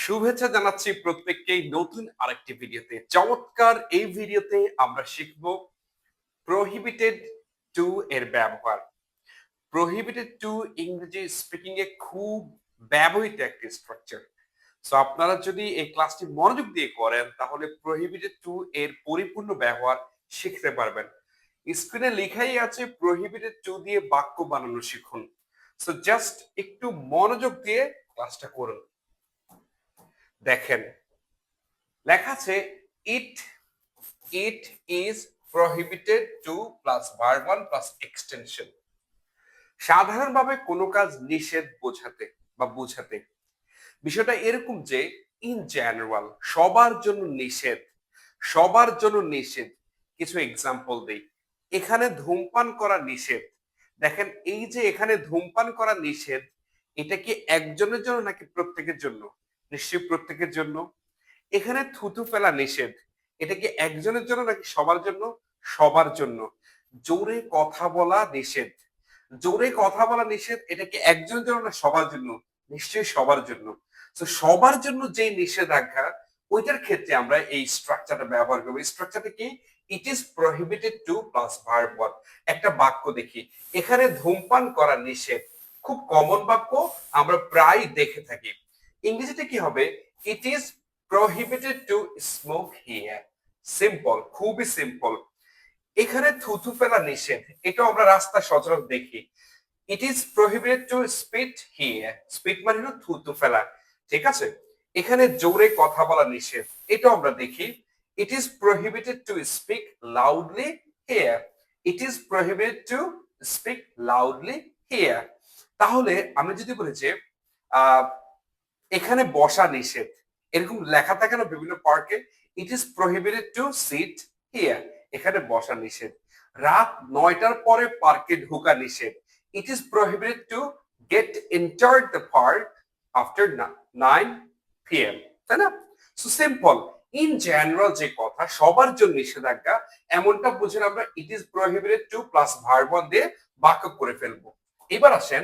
শুভেচ্ছা জানাচ্ছি প্রত্যেককেই নতুন আরেকটি ভিডিওতে। চমৎকার এই ভিডিওতে আমরা শিখব প্রহিবিটেড টু এর ব্যবহার। প্রহিবিটেড টু ইংরেজি স্পিকিং এ খুব ব্যবহৃত একটি স্ট্রাকচার। সো আপনারা যদি এই ক্লাসটি মনোযোগ দিয়ে করেন তাহলে প্রহিবিটেড টু এর পরিপূর্ণ ব্যবহার শিখতে পারবেন। স্ক্রিনে লেখাই আছে প্রহিবিটেড টু দিয়ে বাক্য বানানো শিখুন। সো জাস্ট একটু মনোযোগ দিয়ে ক্লাসটা করুন। দেখেন লেখা আছে it it is prohibited to plus verb one plus extension. সাধারণভাবে কোনো কাজ নিষেধ বোঝাতে বা বোঝাতে বিষয়টা এরকম যে ইন জেনারেল সবার জন্য নিষেধ, সবার জন্য নিষেধ। কিছু এক্সাম্পল দেই। এখানে ধূমপান করা নিষেধ। দেখেন এই যে এখানে ধূমপান করা নিষেধ, এটা কি একজনের জন্য নাকি প্রত্যেকের জন্য? নিশ্চয়ই প্রত্যেকের জন্য। এখানে থুতু ফেলা নিষেধ, এটা কি একজনের জন্য নাকি সবার জন্য? সবার জন্য। জোরে কথা বলা নিষেধ, জোরে কথা বলা নিষেধ, এটা কি একজনের জন্য না সবার জন্য? নিশ্চয়ই সবার জন্য। তো সবার জন্য যে নিষেধাজ্ঞা, ওইটার ক্ষেত্রে আমরা এই স্ট্রাকচারটা ব্যবহার করবো। স্ট্রাকচারটা কি? It is prohibited to plus verb one. একটা বাক্য দেখি, এখানে ধূমপান করা নিষেধ, খুব কমন বাক্য, আমরা প্রায় দেখে থাকি। ইংরেজিতে কি হবে? It is prohibited to smoke here. Simple, খুবই সিম্পল। এখানে থুথু ফেলা নিষেধ, এটা আমরা রাস্তা সচরাচর দেখি। It is prohibited to spit here. স্পিট মানে হলো থুথু ফেলা, ঠিক আছে? এখানে জোরে কথা বলা নিষেধ, এটা আমরা দেখি। It is prohibited to speak loudly here. It is prohibited to speak loudly here. তাহলে আমি যদি বলি যে এখানে বসা নিষেধ, এরকম লেখা থাকে না বিভিন্ন পার্কে, it is prohibited to sit here, এখানে বসা নিষেধ। রাত 9টার পরে পার্কে ঢোকা নিষেধ, it is prohibited to get enter the park after 9 PM, তাই না? সো সিম্পল, ইন জেনারেল যে কথা সবার জন্য নিষেধাজ্ঞা, এমনটা বুঝে আমরা it is prohibited to plus verb one দিয়ে বাক্য করে ফেলবো। এবার আসেন,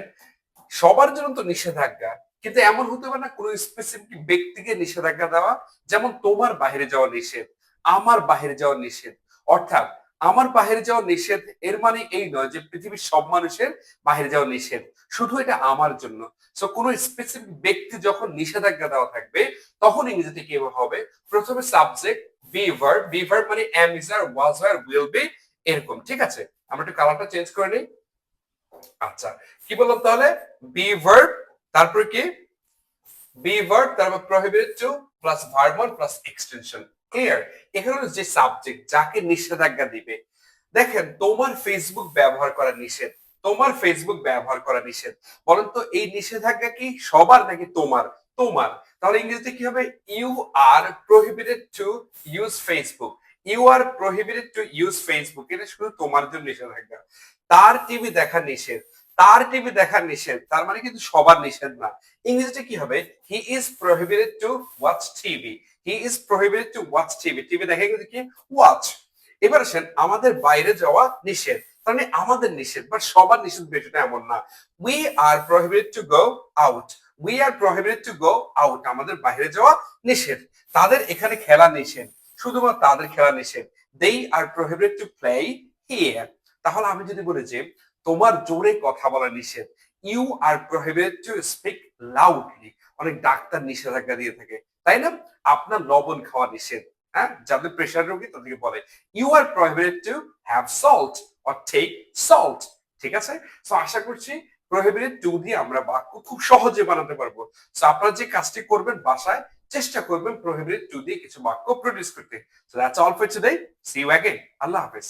সবার জন্য তো নিষেধাজ্ঞা, কিন্তু এমন হতে পারে না কোনো স্পেসিফিক ব্যক্তিকে নিষেধাজ্ঞা দেওয়া, যেমন তোমার বাইরে যাওয়া নিষেধ, আমার বাইরে যাওয়া নিষেধ। অর্থাৎ আমার বাইরে যাওয়া নিষেধ এর মানে এই নয় যে পৃথিবীর সব মানুষের বাইরে যাওয়া নিষেধ, শুধু এটা আমার জন্য। সো কোনো স্পেসিফিক ব্যক্তি যখন নিষেধাজ্ঞা দেওয়া থাকবে তখন ইংরেজিতে কি হবে? প্রথমে subject, be verb, be verb মানে am, is, are, was, are, will be, এরকম, ঠিক আছে? আমরা একটু কালারটা চেঞ্জ করে নিই। আচ্ছা, কি বললাম তাহলে? বি ভার্ব, তারপর কি? বি ভার্ব, তারপর prohibited to plus verb one plus extension. Clear? এখানে যে সাবজেক্ট যাকে নিষেধাজ্ঞা দিবে, দেখেন তোমার ফেসবুক ব্যবহার করা নিষেধ, তোমার ফেসবুক ব্যবহার করা নিষেধ। বলেন তো এই নিষেধাজ্ঞা কি সবার নাকি তোমার? তোমার। তাহলে ইংরেজিতে কি হবে? You are prohibited to use Facebook. You are prohibited to use Facebook, এটা শুধু তোমার জন্য নিষেধাজ্ঞা। তার টিভি দেখা নিষেধ, তার টিভি দেখা নিষেধ, তার মানে কিন্তু সবার নিষেধ না। ইংরেজিতে কি হবে? He is prohibited to watch TV. He is prohibited to watch TV. TV দেখা কিন্তু কি? ওয়াচ। এবার আসেন, আমাদের বাইরে যাওয়া নিষেধ, মানে আমাদের নিষেধ, বাট সবার নিষেধ বিষয়টা এমন না। We are prohibited to go out. We are prohibited to go out, আমাদের বাইরে যাওয়া নিষেধ। তাদের এখানে খেলা নিষেধ, শুধুমাত্র তাদের খেলা নিষেধ। দে আর প্রহিবিটেড টু প্লে হিয়ার। তাহলে আমি যদি বলি যে তোমার জোরে কথা বলা নিষেধ, you are prohibited to speak loudly. অনেক ডাক্তার নিষেধাজ্ঞা দিয়ে থাকে, তাই না? আপনার লবণ খাওয়া নিষেধ, হ্যাঁ, যাদের প্রেশার রোগী তাদেরকে বলে you are prohibited to have salt or take salt, ঠিক আছে? সো আশা করছি প্রহিবিটেড টু দিয়ে আমরা বাক্য খুব সহজে বানাতে পারবো। সো আপনারা যে কাজটি করবেন বাসায়, চেষ্টা করবেন প্রহিবিটেড টু দিয়ে কিছু বাক্য প্রডিউস করতে। So that's all for today. See you again. আল্লাহ হাফেজ।